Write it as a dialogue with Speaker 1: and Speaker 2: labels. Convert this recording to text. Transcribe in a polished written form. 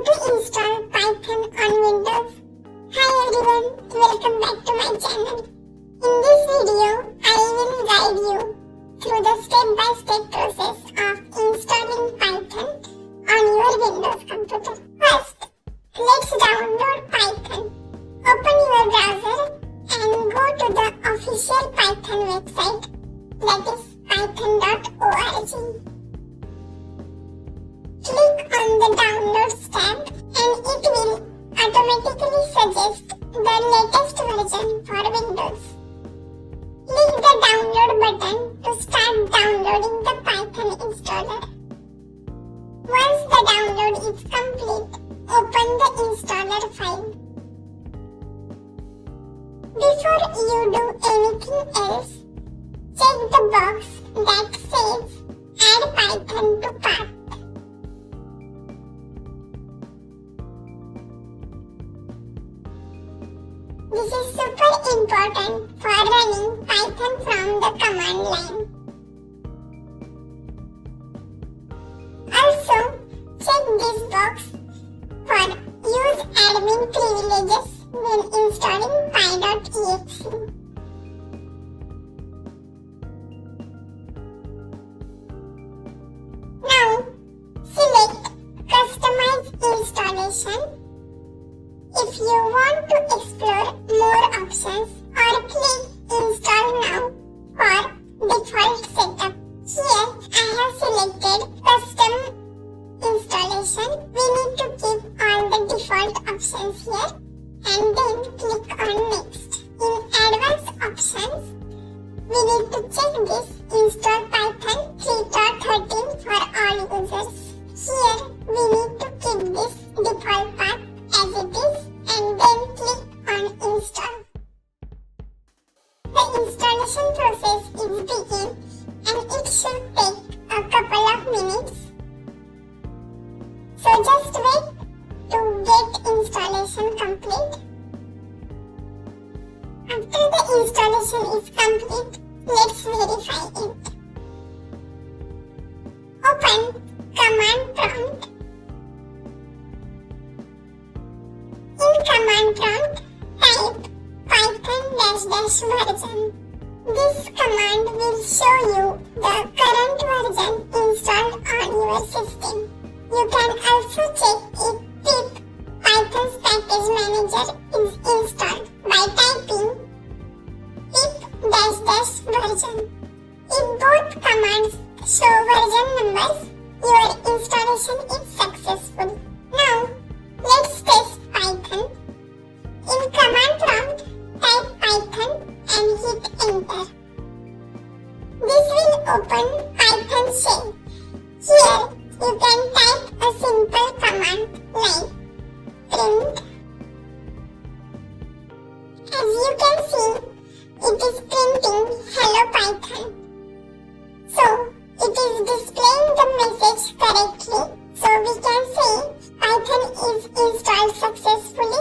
Speaker 1: to install Python on Windows. Hi everyone, welcome back to my channel. In this video, I will guide you through the step-by-step process of installing Python on your Windows computer. First, let's download Python. Open your browser and go to the official Python website, that is python.org. Click on the Downloads tab and it will automatically suggest the latest version for Windows. Click the download button to start downloading the Python installer. Once the download is complete, open the installer file. Before you do anything else, check the box that says Add Python to Path. This is super important for running Python from the command line. Also, check this box for Use admin privileges when installing py.exe. Now, select Customize Installation. If you want to explore more options, or click Install Now for default setup. Here I have selected Custom Installation. We need to keep all the default options here and then click on Next. In Advanced Options, we need to check this Install Python 3.13 for all users. Here we need to keep this default path as it is and then click on Install. The installation process is begin and it should take a couple of minutes. So just wait to get installation complete. After the installation is complete, let's verify it. Open Command Prompt. In Command Prompt, type Python --version. This command will show you the current version installed on your system. You can also check if pip Python's package manager is installed by typing pip --version. If both commands show version numbers, your installation is successful. Now, let's test Python. In Command Prompt, type Python and hit Enter. This will open Python shell. Here, you can type a simple command like print. As you can see, it is printing Hello Python. So, it is displaying the message correctly. So we can say Python is installed successfully